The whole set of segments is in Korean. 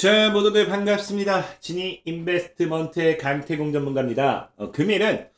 자, 모두들 반갑습니다. 지니 인베스트먼트의 강태공 전문가입니다. 금일에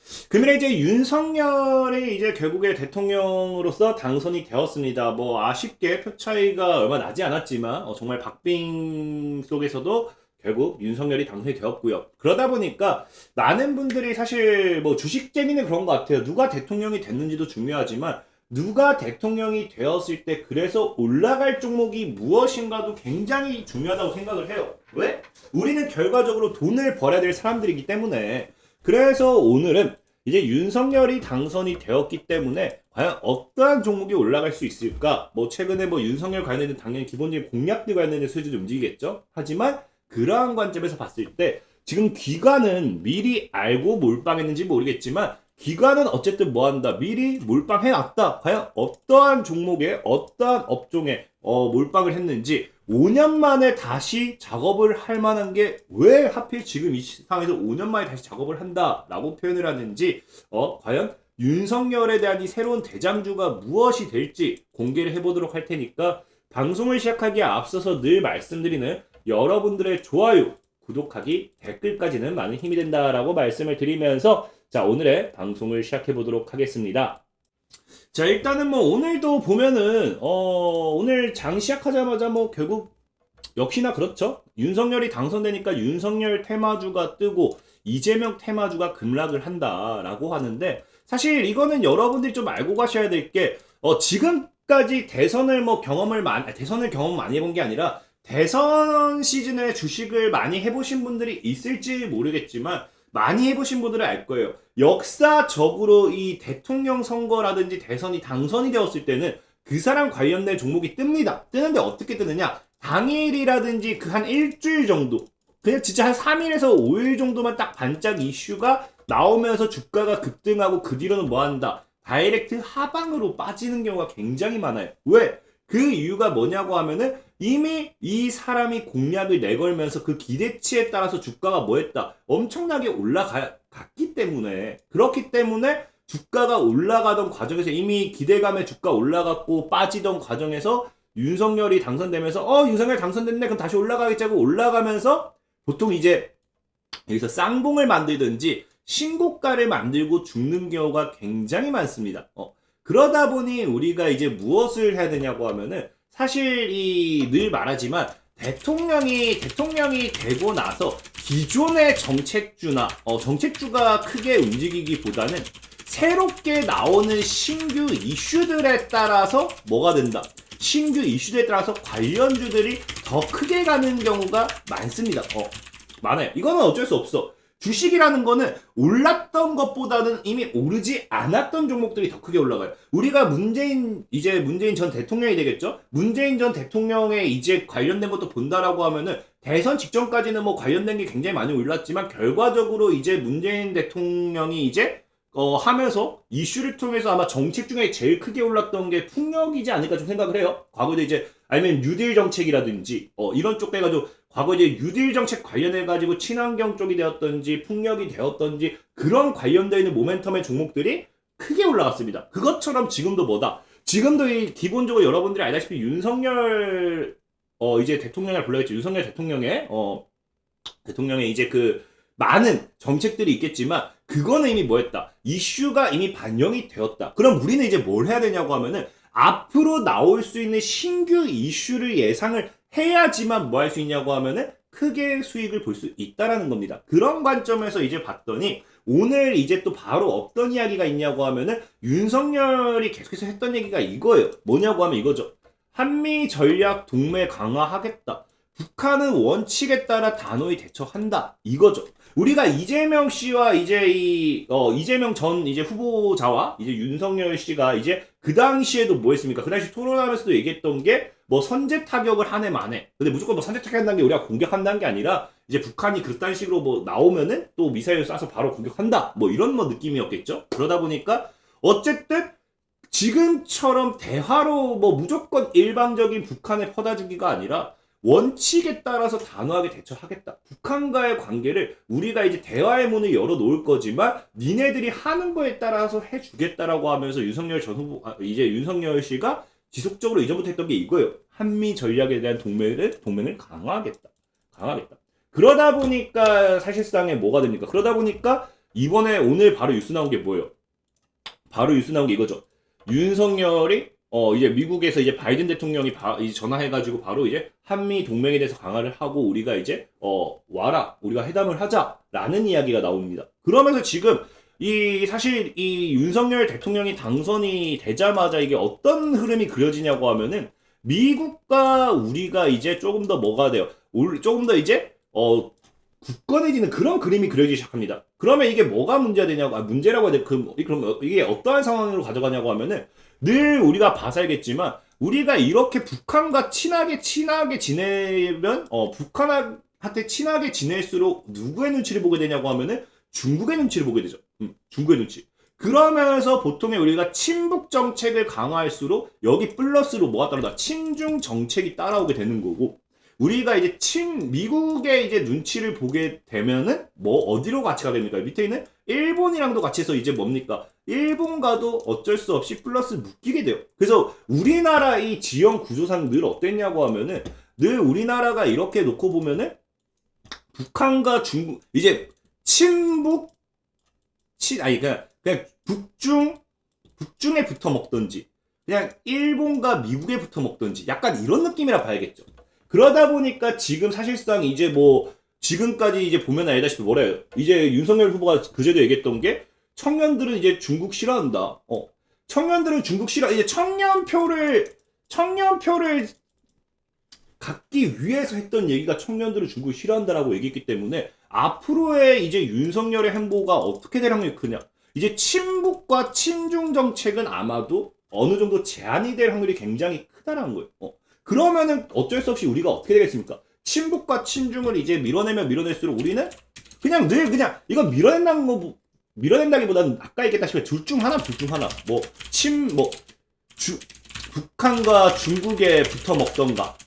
이제 윤석열이 이제 결국에 대통령으로서 당선이 되었습니다. 뭐 아쉽게 표 차이가 얼마 나지 않았지만 정말 박빙 속에서도 결국 윤석열이 당선이 되었고요. 그러다 보니까 많은 분들이 사실 뭐 주식 재미는 그런 것 같아요. 누가 대통령이 됐는지도 중요하지만 누가 대통령이 되었을 때 그래서 올라갈 종목이 무엇인가도 굉장히 중요하다고 생각을 해요. 왜? 우리는 결과적으로 돈을 벌어야 될 사람들이기 때문에. 그래서 오늘은 이제 윤석열이 당선이 되었기 때문에 과연 어떠한 종목이 올라갈 수 있을까? 뭐 최근에 뭐 윤석열 관련된 당연히 기본적인 공약들 관련된 수준이 움직이겠죠. 하지만 그러한 관점에서 봤을 때 지금 기관은 미리 알고 몰빵했는지 모르겠지만 기관은 어쨌든 뭐한다? 미리 몰빵해놨다. 과연 어떠한 종목에 어떠한 업종에 몰빵을 했는지 5년 만에 다시 작업을 할 만한 게 왜 하필 지금 이 상황에서 5년 만에 다시 작업을 한다라고 표현을 하는지 과연 윤석열에 대한 이 새로운 대장주가 무엇이 될지 공개를 해보도록 할 테니까 방송을 시작하기에 앞서서 늘 말씀드리는 여러분들의 좋아요, 구독하기, 댓글까지는 많은 힘이 된다라고 말씀을 드리면서 자, 오늘의 방송을 시작해 보도록 하겠습니다. 자, 일단은 뭐 오늘도 보면은 오늘 장 시작하자마자 뭐 결국 역시나 그렇죠. 윤석열이 당선되니까 윤석열 테마주가 뜨고 이재명 테마주가 급락을 한다라고 하는데 사실 이거는 여러분들이 좀 알고 가셔야 될 게 지금까지 대선을 경험 많이 해본 게 아니라 대선 시즌에 주식을 많이 해보신 분들이 있을지 모르겠지만 많이 해보신 분들은 알 거예요. 역사적으로 이 대통령 선거라든지 대선이 당선이 되었을 때는 그 사람 관련된 종목이 뜹니다. 뜨는데 어떻게 뜨느냐? 당일이라든지 그 한 일주일 정도, 그냥 진짜 한 3일에서 5일 정도만 딱 반짝 이슈가 나오면서 주가가 급등하고 그 뒤로는 뭐 한다? 다이렉트 하방으로 빠지는 경우가 굉장히 많아요. 왜? 그 이유가 뭐냐고 하면은 이미 이 사람이 공약을 내걸면서 그 기대치에 따라서 주가가 뭐 했다? 엄청나게 올라갔기 때문에. 그렇기 때문에 주가가 올라가던 과정에서 이미 기대감에 주가 올라갔고 빠지던 과정에서 윤석열이 당선되면서 윤석열 당선됐네 그럼 다시 올라가겠지 하고 올라가면서 보통 이제 여기서 쌍봉을 만들든지 신고가를 만들고 죽는 경우가 굉장히 많습니다. 그러다 보니 우리가 이제 무엇을 해야 되냐고 하면은 사실 늘 말하지만 대통령이 되고 나서 기존의 정책주가 크게 움직이기보다는 새롭게 나오는 신규 이슈들에 따라서 뭐가 된다? 신규 이슈들에 따라서 관련주들이 더 크게 가는 경우가 많습니다. 많아요. 이거는 어쩔 수 없어. 주식이라는 거는 올랐던 것보다는 이미 오르지 않았던 종목들이 더 크게 올라가요. 우리가 문재인 전 대통령이 되겠죠? 문재인 전 대통령의 이제 관련된 것도 본다라고 하면은 대선 직전까지는 뭐 관련된 게 굉장히 많이 올랐지만 결과적으로 이제 문재인 대통령이 이제 하면서 이슈를 통해서 아마 정책 중에 제일 크게 올랐던 게 풍력이지 않을까 좀 생각을 해요. 과거에 이제 아니면 뉴딜 정책이라든지 이런 쪽 빼가지고 과거 이제 뉴딜 정책 관련해가지고 친환경 쪽이 되었던지 풍력이 되었던지 그런 관련되어 있는 모멘텀의 종목들이 크게 올라갔습니다. 그것처럼 지금도 뭐다? 지금도 기본적으로 여러분들이 알다시피 윤석열 이제 대통령을 불러야겠죠. 윤석열 대통령의 이제 그 많은 정책들이 있겠지만 그거는 이미 뭐였다? 이슈가 이미 반영이 되었다. 그럼 우리는 이제 뭘 해야 되냐고 하면은 앞으로 나올 수 있는 신규 이슈를 예상을 해야지만 뭐 할 수 있냐고 하면은 크게 수익을 볼 수 있다라는 겁니다. 그런 관점에서 이제 봤더니 오늘 이제 또 바로 어떤 이야기가 있냐고 하면은 윤석열이 계속해서 했던 얘기가 이거예요. 뭐냐고 하면 이거죠. 한미 전략 동맹 강화하겠다. 북한은 원칙에 따라 단호히 대처한다. 이거죠. 우리가 이재명 씨와 이제 이재명 전 이제 후보자와 이제 윤석열 씨가 이제 그 당시에도 뭐 했습니까? 그 당시 토론하면서도 얘기했던 게 뭐 선제 타격을 한 해 만에. 근데 무조건 뭐 선제 타격한다는 게 우리가 공격한다는 게 아니라 이제 북한이 그딴 식으로 뭐 나오면은 또 미사일을 쏴서 바로 공격한다. 뭐 이런 뭐 느낌이었겠죠. 그러다 보니까 어쨌든 지금처럼 대화로 뭐 무조건 일방적인 북한에 퍼다주기가 아니라 원칙에 따라서 단호하게 대처하겠다. 북한과의 관계를 우리가 이제 대화의 문을 열어놓을 거지만 니네들이 하는 거에 따라서 해주겠다라고 하면서 윤석열 씨가 지속적으로 이전부터 했던 게 이거예요. 한미 전략에 대한 동맹을 강화하겠다. 강하겠다. 그러다 보니까 사실상에 뭐가 됩니까? 그러다 보니까 이번에 오늘 바로 뉴스 나온 게 뭐예요? 바로 뉴스 나온 게 이거죠. 윤석열이 이제 미국에서 이제 바이든 대통령이 이제 전화해가지고 바로 이제 한미 동맹에 대해서 강화를 하고 우리가 이제 와라 우리가 회담을 하자라는 이야기가 나옵니다. 그러면서 지금 사실 이 윤석열 대통령이 당선이 되자마자 이게 어떤 흐름이 그려지냐고 하면은 미국과 우리가 이제 조금 더 뭐가 돼요? 조금 더 이제 굳건해지는 그런 그림이 그려지기 시작합니다. 그러면 이게 뭐가 문제가 되냐고, 문제라고 해야 돼. 그럼 이게 어떠한 상황으로 가져가냐고 하면은 늘 우리가 봐서 알겠지만 우리가 이렇게 북한과 친하게 지내면 북한한테 친하게 지낼수록 누구의 눈치를 보게 되냐고 하면은 중국의 눈치를 보게 되죠. 중국의 눈치. 그러면서 보통의 우리가 친북 정책을 강화할수록 여기 플러스로 뭐가 따라다 친중 정책이 따라오게 되는 거고 우리가 이제 미국의 이제 눈치를 보게 되면은 뭐 어디로 같이 가게 됩니까? 밑에 있는 일본이랑도 같이 해서 이제 뭡니까? 일본과도 어쩔 수 없이 플러스 묶이게 돼요. 그래서 우리나라 이 지형 구조상 늘 어땠냐고 하면은 늘 우리나라가 이렇게 놓고 보면은 북한과 중국 이제 그냥 북중에 붙어 먹던지 그냥 일본과 미국에 붙어 먹던지 약간 이런 느낌이라 봐야겠죠. 그러다 보니까 지금 사실상 이제 뭐 지금까지 이제 보면 알다시피 뭐래요. 이제 윤석열 후보가 그제도 얘기했던 게 청년들은 이제 중국 싫어한다. 청년들은 중국 싫어. 이제 청년표를 갖기 위해서 했던 얘기가 청년들은 중국을 싫어한다라고 얘기했기 때문에 앞으로의 이제 윤석열의 행보가 어떻게 될 확률이 크냐. 이제 친북과 친중 정책은 아마도 어느 정도 제한이 될 확률이 굉장히 크다라는 거예요. 그러면은 어쩔 수 없이 우리가 어떻게 되겠습니까? 친북과 친중을 이제 밀어내면 밀어낼수록 우리는 그냥 이거 밀어낸다기보다는 아까 얘기했다시피 둘 중 하나. 북한과 중국에 붙어 먹던가,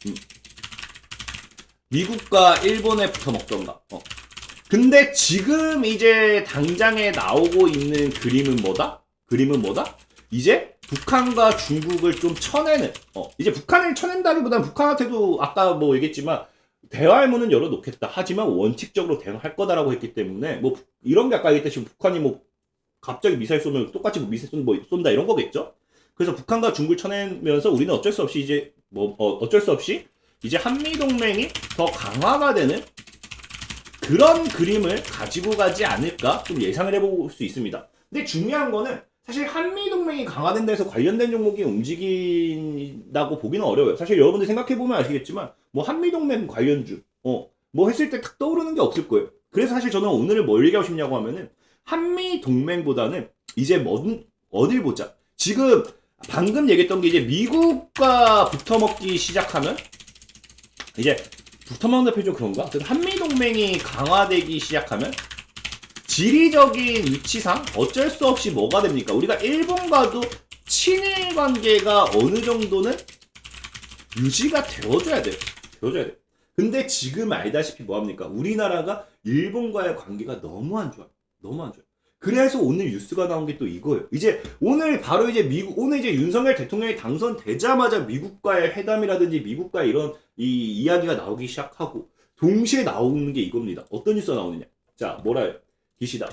미국과 일본에 붙어 먹던가. 근데 지금 이제 당장에 나오고 있는 그림은 뭐다? 이제 북한과 중국을 좀 쳐내는, 이제 북한을 쳐낸다기보다는 북한한테도 아까 뭐 얘기했지만 대화의 문은 열어놓겠다. 하지만 원칙적으로 대화할 거다라고 했기 때문에 뭐 이런 게 아까 얘기했듯이 북한이 뭐 갑자기 미사일 쏘면 똑같이 미사일 쏜다 이런 거겠죠? 그래서 북한과 중국을 쳐내면서 우리는 어쩔 수 없이 이제 한미 동맹이 더 강화가 되는 그런 그림을 가지고 가지 않을까 좀 예상을 해볼 수 있습니다. 근데 중요한 거는 사실 한미 동맹이 강화된다 해서 관련된 종목이 움직인다고 보기는 어려워요. 사실 여러분들 생각해보면 아시겠지만 뭐 한미 동맹 관련주 뭐 했을 때 탁 떠오르는 게 없을 거예요. 그래서 사실 저는 오늘 뭘 얘기하고 싶냐고 하면은 한미 동맹보다는 이제 어딜 보자. 지금 방금 얘기했던 게 이제 미국과 붙어먹기 시작하면 이제 붙어먹는 표현 좀 그런가? 한미 동맹이 강화되기 시작하면 지리적인 위치상 어쩔 수 없이 뭐가 됩니까? 우리가 일본과도 친일 관계가 어느 정도는 유지가 되어줘야 돼요. 근데 지금 알다시피 뭐합니까? 우리나라가 일본과의 관계가 너무 안 좋아요. 그래서 오늘 뉴스가 나온 게 또 이거예요. 이제 오늘 바로 이제 오늘 이제 윤석열 대통령이 당선되자마자 미국과의 회담이라든지 미국과의 이런 이야기가 나오기 시작하고 동시에 나오는 게 이겁니다. 어떤 뉴스가 나오느냐? 자, 뭐라 해요? 기시다.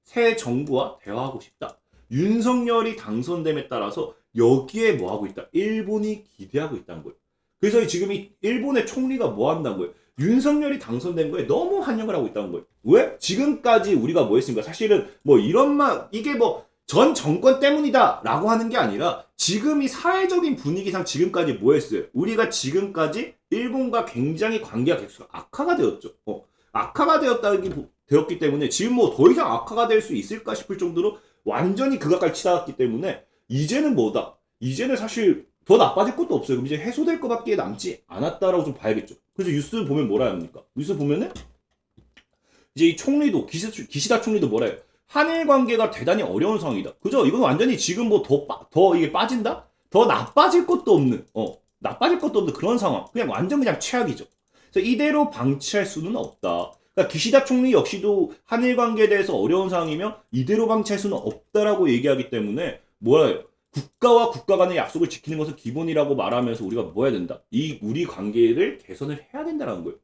새 정부와 대화하고 싶다. 윤석열이 당선됨에 따라서 여기에 뭐 하고 있다? 일본이 기대하고 있다는 거예요. 그래서 지금 이 일본의 총리가 뭐 한다는 거예요? 윤석열이 당선된 거에 너무 환영을 하고 있다는 거예요. 왜? 지금까지 우리가 뭐 했습니까? 사실은 뭐 이게 뭐 전 정권 때문이다 라고 하는 게 아니라 지금 이 사회적인 분위기상 지금까지 뭐 했어요? 우리가 지금까지 일본과 굉장히 관계가 계속 악화가 되었죠. 악화가 되었기 때문에 지금 뭐 더 이상 악화가 될 수 있을까 싶을 정도로 완전히 극악까지 치닫았기 때문에 이제는 뭐다? 이제는 사실 더 나빠질 것도 없어요. 그럼 이제 해소될 것밖에 남지 않았다라고 좀 봐야겠죠. 그래서 뉴스 보면 뭐라 합니까? 뉴스 보면은 이제 이 총리도 기시다 총리도 뭐라 해요? 한일 관계가 대단히 어려운 상황이다. 그죠? 이건 완전히 지금 뭐 더 이게 빠진다? 더 나빠질 것도 없는 그런 상황. 그냥 최악이죠. 그래서 이대로 방치할 수는 없다. 그러니까 기시다 총리 역시도 한일 관계에 대해서 어려운 상황이며 이대로 방치할 수는 없다라고 얘기하기 때문에 뭐라 해요? 국가와 국가 간의 약속을 지키는 것은 기본이라고 말하면서 우리가 뭐 해야 된다? 우리 관계를 개선을 해야 된다는 거예요.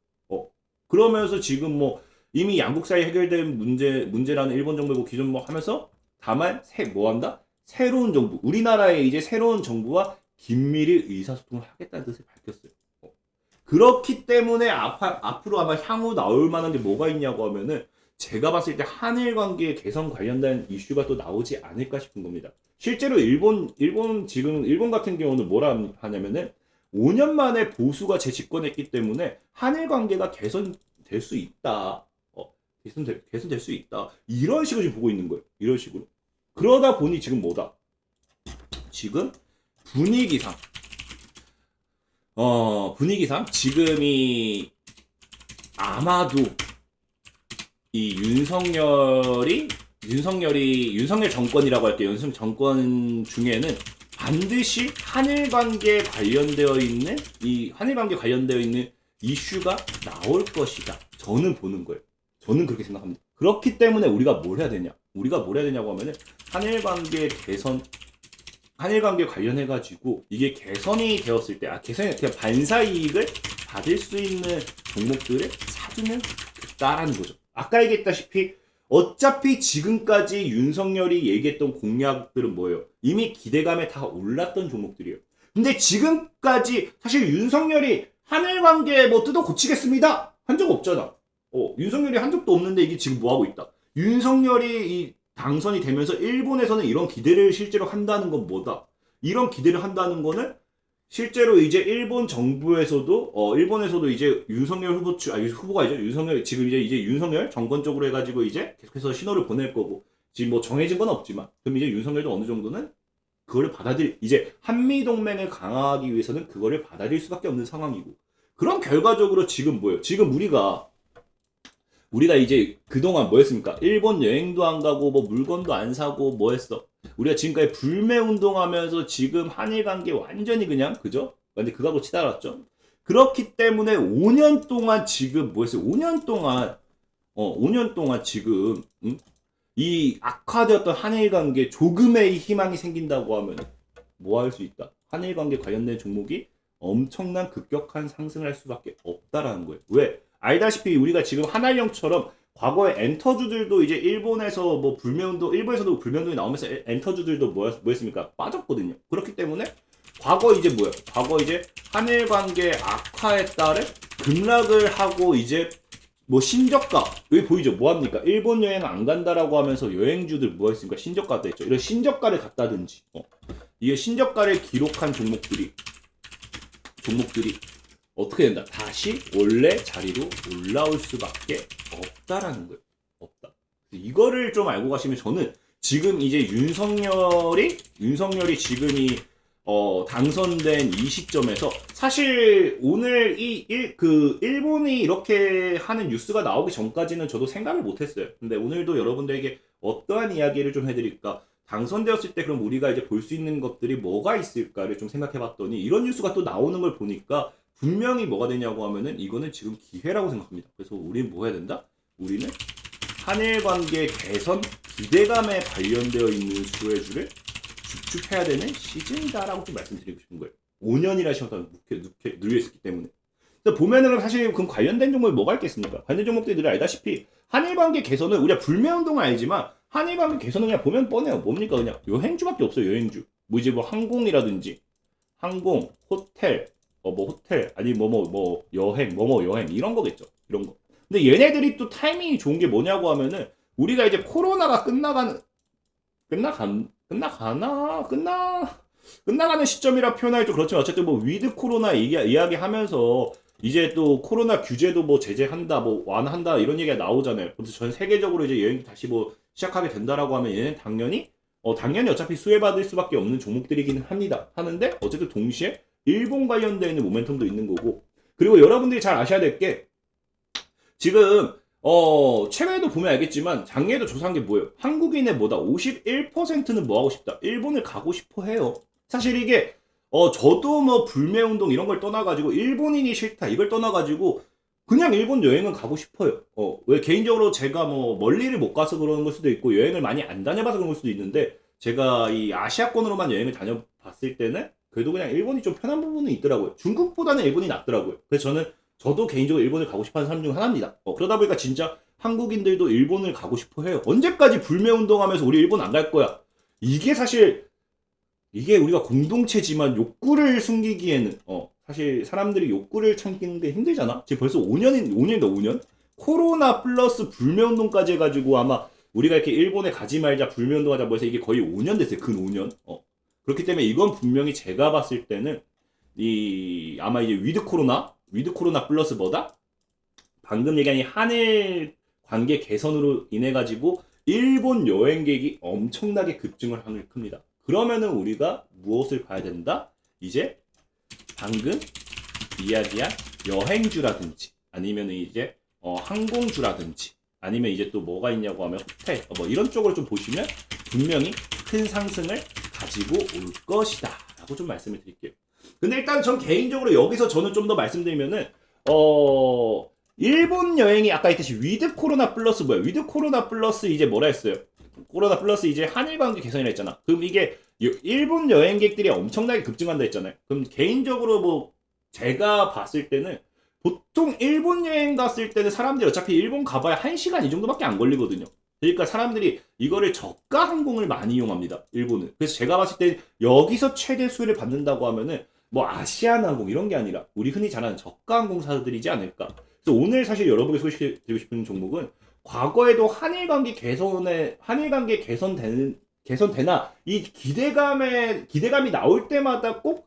그러면서 지금 뭐 이미 양국 사이 해결된 문제라는 일본 정부고 기존 뭐 하면서 다만 뭐 한다? 새로운 정부, 우리나라의 이제 새로운 정부와 긴밀히 의사소통을 하겠다는 뜻을 밝혔어요. 그렇기 때문에 앞으로 아마 향후 나올 만한 게 뭐가 있냐고 하면은 제가 봤을 때 한일 관계 개선 관련된 이슈가 또 나오지 않을까 싶은 겁니다. 실제로 일본 같은 경우는 뭐라 하냐면은 5년 만에 보수가 재집권했기 때문에 한일 관계가 개선될 수 있다. 개선될 수 있다. 이런 식으로 지금 보고 있는 거예요. 이런 식으로. 그러다 보니 지금 뭐다? 지금 분위기상 지금이 아마도 이 윤석열 정권이라고 할게요. 윤석열 정권 중에는 반드시 한일 관계에 관련되어 있는 이슈가 나올 것이다. 저는 보는 거예요. 저는 그렇게 생각합니다. 그렇기 때문에 우리가 뭘 해야 되냐고 하면은 한일 관계 관련해가지고 이게 개선이 되었을 때, 그냥 반사이익을 받을 수 있는 종목들을 사주면 좋겠다라는 거죠. 아까 얘기했다시피 어차피 지금까지 윤석열이 얘기했던 공약들은 뭐예요? 이미 기대감에 다 올랐던 종목들이에요. 근데 지금까지 사실 윤석열이 한일 관계 뭐 뜯어 고치겠습니다 한 적 없잖아. 윤석열이 한 적도 없는데 이게 지금 뭐 하고 있다? 윤석열이 이 당선이 되면서 일본에서는 이런 기대를 실제로 한다는 건 뭐다? 이런 기대를 한다는 거는 실제로 이제 일본 정부에서도 일본에서도 이제 윤석열 후보가 이제 지금 이제 윤석열 정권 쪽으로 해가지고 이제 계속해서 신호를 보낼 거고 지금 뭐 정해진 건 없지만 그럼 이제 윤석열도 어느 정도는 그거를 이제 한미 동맹을 강화하기 위해서는 그거를 받아들일 수밖에 없는 상황이고 그런 결과적으로 지금 뭐예요? 지금 우리가 이제 그동안 뭐 했습니까? 일본 여행도 안 가고 뭐 물건도 안 사고 뭐 했어? 우리가 지금까지 불매 운동하면서 지금 한일 관계 완전히 그냥 그죠? 완전 그거하고 치달았죠. 그렇기 때문에 5년 동안 지금 뭐 했어요? 5년 동안 지금 이 악화되었던 한일 관계 조금의 희망이 생긴다고 하면 뭐 할 수 있다? 한일 관계 관련된 종목이 엄청난 급격한 상승을 할 수밖에 없다라는 거예요. 왜? 알다시피 우리가 지금 한알령처럼 과거에 엔터주들도 이제 일본에서도 불매운동이 나오면서 엔터주들도 뭐 했습니까? 빠졌거든요. 그렇기 때문에 과거 이제 한일 관계 악화에 따른 급락을 하고 이제 뭐 신저가 여기 보이죠? 뭐 합니까? 일본 여행 안 간다라고 하면서 여행주들 뭐 했습니까? 신저가도 했죠. 이런 신저가를 갖다든지 이게 신저가를 기록한 종목들이 어떻게 된다? 다시 원래 자리로 올라올 수밖에 없다라는 거예요. 없다. 이거를 좀 알고 가시면 저는 지금 이제 윤석열이 지금이 당선된 이 시점에서 사실 오늘 일본이 이렇게 하는 뉴스가 나오기 전까지는 저도 생각을 못했어요. 근데 오늘도 여러분들에게 어떠한 이야기를 좀 해드릴까? 당선되었을 때 그럼 우리가 이제 볼 수 있는 것들이 뭐가 있을까를 좀 생각해봤더니 이런 뉴스가 또 나오는 걸 보니까 분명히 뭐가 되냐고 하면은 이거는 지금 기회라고 생각합니다. 그래서 우리는 뭐 해야 된다? 우리는 한일 관계 개선 기대감에 관련되어 있는 수혜주를 주축해야 되는 시즌이다라고 좀 말씀드리고 싶은 거예요. 5년이라 시간이 누려있기 때문에. 보면은 사실 그럼 관련된 종목이 뭐가 있겠습니까? 관련 종목들이 늘 알다시피 한일 관계 개선은 우리가 불매운동은 알지만 한일 관계 개선은 그냥 보면 뻔해요. 뭡니까? 그냥 여행주밖에 없어요. 여행주. 뭐 이제 뭐 항공이라든지 항공, 호텔, 아니 여행 이런 거겠죠. 이런 거. 근데 얘네들이 또 타이밍이 좋은 게 뭐냐고 하면은 우리가 이제 코로나가 끝나가는 시점이라 표현하기 좀 그렇지만 어쨌든 뭐 위드 코로나 이야기하면서 이제 또 코로나 규제도 뭐 제재한다 뭐 완한다 이런 얘기가 나오잖아요. 그래서 전 세계적으로 이제 여행 다시 뭐 시작하게 된다라고 하면 얘는 당연히 어차피 수혜받을 수밖에 없는 종목들이긴 하는데 어쨌든 동시에 일본 관련되어 있는 모멘텀도 있는 거고 그리고 여러분들이 잘 아셔야 될 게 지금 최근에도 보면 알겠지만 작년에도 조사한 게 뭐예요? 한국인의 51%는 뭐 하고 싶다? 일본을 가고 싶어 해요. 사실 이게 저도 뭐 불매운동 이런 걸 떠나가지고 일본인이 싫다 이걸 떠나가지고 그냥 일본 여행은 가고 싶어요. 왜 개인적으로 제가 뭐 멀리를 못 가서 그러는 걸 수도 있고 여행을 많이 안 다녀봐서 그런 걸 수도 있는데 제가 이 아시아권으로만 여행을 다녀봤을 때는 그래도 그냥 일본이 좀 편한 부분은 있더라고요. 중국보다는 일본이 낫더라고요. 그래서 저도 개인적으로 일본을 가고 싶어하는 사람 중 하나입니다. 그러다 보니까 진짜 한국인들도 일본을 가고 싶어 해요. 언제까지 불매운동하면서 우리 일본 안 갈 거야? 이게 사실 이게 우리가 공동체지만 욕구를 숨기기에는 사실 사람들이 욕구를 참기는데 힘들잖아. 지금 벌써 5년이다 5년. 코로나 플러스 불매운동까지 해가지고 아마 우리가 이렇게 일본에 가지 말자 불매운동하자 뭐 해서 이게 거의 5년 됐어요. 근 5년. 그렇기 때문에 이건 분명히 제가 봤을 때는 아마 이제 위드 코로나 플러스 뭐다? 방금 얘기한 이 한일 관계 개선으로 인해 가지고 일본 여행객이 엄청나게 급증을 하는 겁니다. 그러면은 우리가 무엇을 봐야 된다? 이제 방금 이야기한 여행주라든지 아니면 이제 항공주라든지 아니면 이제 또 뭐가 있냐고 하면 호텔 뭐 이런 쪽으로 좀 보시면 분명히 큰 상승을 가지고 올 것이다 라고 좀 말씀을 드릴게요. 근데 일단 전 개인적으로 여기서 저는 좀 더 말씀드리면은 일본 여행이 아까 했듯이 위드 코로나 플러스 뭐야? 위드 코로나 플러스 이제 뭐라 했어요? 코로나 플러스 이제 한일 관계 개선이라 했잖아. 그럼 이게 일본 여행객들이 엄청나게 급증한다 했잖아요. 그럼 개인적으로 뭐 제가 봤을 때는 보통 일본 여행 갔을 때는 사람들이 어차피 일본 가봐야 1시간 이 정도밖에 안 걸리거든요. 그러니까 사람들이 이거를 저가 항공을 많이 이용합니다. 일본은. 그래서 제가 봤을 때 여기서 최대 수혜를 받는다고 하면은 뭐 아시아나항공 이런 게 아니라 우리 흔히 잘 아는 저가 항공사들이지 않을까. 그래서 오늘 사실 여러분께 소개해드리고 싶은 종목은 과거에도 한일 관계 개선되나 이 기대감이 나올 때마다 꼭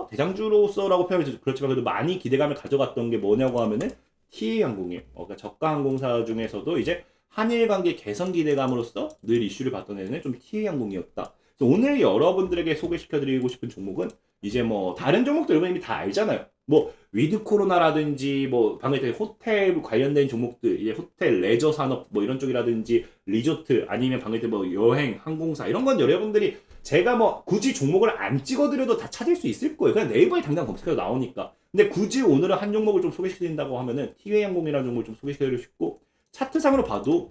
대장주로서라고 표현해서 그렇지만 그래도 많이 기대감을 가져갔던 게 뭐냐고 하면은 TA항공이에요. 그러니까 저가 항공사 중에서도 이제 한일 관계 개선 기대감으로서 늘 이슈를 받던 애는 좀 TA항공이었다. 그래서 오늘 여러분들에게 소개시켜드리고 싶은 종목은 이제 뭐 다른 종목도 여러분 이미 다 알잖아요. 뭐 위드 코로나라든지 뭐 방금 전에 호텔 관련된 종목들 이제 호텔 레저 산업 뭐 이런 쪽이라든지 리조트 아니면 방금 전에 뭐 여행 항공사 이런 건 여러분들이 제가 뭐 굳이 종목을 안 찍어드려도 다 찾을 수 있을 거예요. 그냥 네이버에 당장 검색해도 나오니까. 근데 굳이 오늘은 한 종목을 좀 소개시켜드린다고 하면은 티웨이항공이라는 종목을 좀 소개시켜드리고 싶고 차트상으로 봐도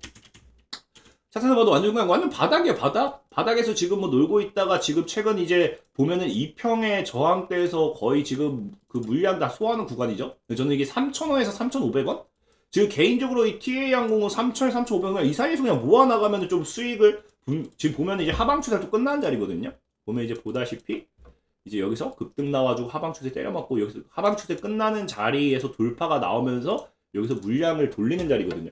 완전 바닥이야, 바닥. 바닥에서 지금 뭐 놀고 있다가 지금 최근 이제 보면은 2평의 저항대에서 거의 지금 그 물량 다 소화하는 구간이죠. 저는 이게 3,000원에서 3,500원? 지금 개인적으로 이 TA항공은 3,000원, 3,500원 이 사이에서 그냥 모아나가면 좀 수익을 지금 보면 이제 하방 추세도 끝나는 자리거든요. 보면 이제 보다시피 이제 여기서 급등 나와주고 하방 추세 때려맞고 여기서 하방 추세 끝나는 자리에서 돌파가 나오면서 여기서 물량을 돌리는 자리거든요.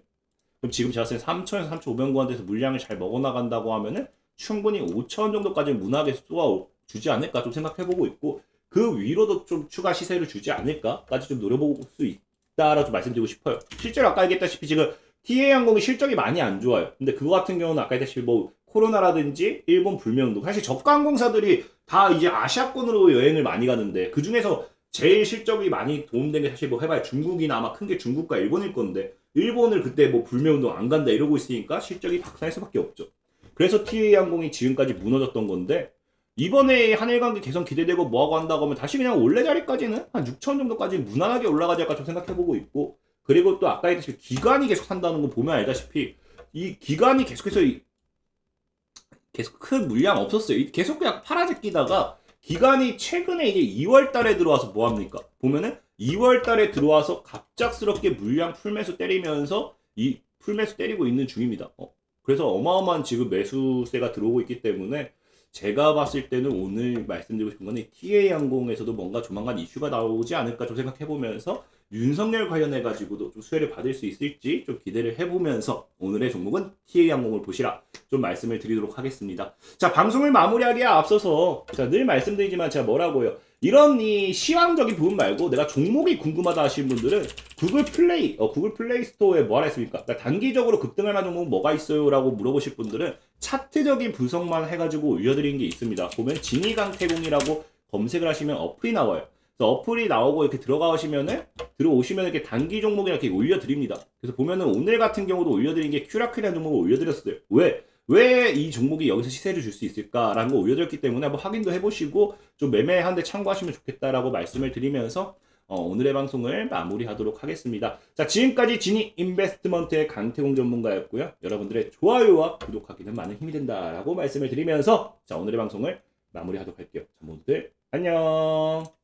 그럼 지금 제가 봤을 때 3,000에서 3,500원 대에서 물량을 잘 먹어나간다고 하면은 충분히 5,000원 정도까지 무난하게 쏘아주지 않을까 좀 생각해보고 있고 그 위로도 좀 추가 시세를 주지 않을까까지 좀 노려볼 수 있다라고 좀 말씀드리고 싶어요. 실제로 아까 얘기했다시피 지금 TA항공이 실적이 많이 안 좋아요. 근데 그거 같은 경우는 아까 얘기했다시피 뭐 코로나라든지 일본 불매운동 사실 저가 항공사들이 다 이제 아시아권으로 여행을 많이 가는데 그 중에서 제일 실적이 많이 도움된 게 사실 뭐 해봐야 중국이나 아마 큰 게 중국과 일본일 건데 일본을 그때 뭐 불매운동 안 간다 이러고 있으니까 실적이 박살날 수밖에 없죠. 그래서 TA항공이 지금까지 무너졌던 건데 이번에 한일관계 개선 기대되고 뭐하고 한다고 하면 다시 그냥 원래 자리까지는 한 6천 정도까지 무난하게 올라가지 않을까 좀 생각해보고 있고 그리고 또 아까 얘기했듯이 기간이 계속 산다는 거 보면 알다시피 이 기간이 계속해서 계속 큰 물량 없었어요. 계속 그냥 팔아제끼다가 기간이 최근에 이제 2월 달에 들어와서 뭐 합니까? 보면은 2월 달에 들어와서 갑작스럽게 물량 풀매수 때리면서 이 풀매수 때리고 있는 중입니다. 그래서 어마어마한 지금 매수세가 들어오고 있기 때문에 제가 봤을 때는 오늘 말씀드리고 싶은 거는 TA항공에서도 뭔가 조만간 이슈가 나오지 않을까 좀 생각해보면서 윤석열 관련해가지고도 좀 수혜를 받을 수 있을지 좀 기대를 해보면서 오늘의 종목은 TA항공을 보시라 좀 말씀을 드리도록 하겠습니다. 자, 방송을 마무리하기에 앞서서 늘 말씀드리지만 제가 뭐라고요? 이런 이 시황적인 부분 말고 내가 종목이 궁금하다 하시는 분들은 구글 플레이 스토어에 뭐하라 했습니까? 그러니까 단기적으로 급등할 만한 종목은 뭐가 있어요? 라고 물어보실 분들은 차트적인 분석만 해가지고 올려드린 게 있습니다. 보면 진이강태공이라고 검색을 하시면 어플이 나와요. 그래서 어플이 나오고 이렇게 들어오시면 이렇게 단기 종목이 이렇게 올려드립니다. 그래서 보면은 오늘 같은 경우도 올려드린 게 큐라클이라는 종목을 올려드렸어요. 왜 이 종목이 여기서 시세를 줄 수 있을까라는 거 올려드렸기 때문에 한번 확인도 해보시고 좀 매매하는데 참고하시면 좋겠다라고 말씀을 드리면서 오늘의 방송을 마무리하도록 하겠습니다. 자, 지금까지 지니 인베스트먼트의 강태공 전문가였고요. 여러분들의 좋아요와 구독하기는 많은 힘이 된다라고 말씀을 드리면서 자, 오늘의 방송을 마무리하도록 할게요. 자, 모두들 안녕.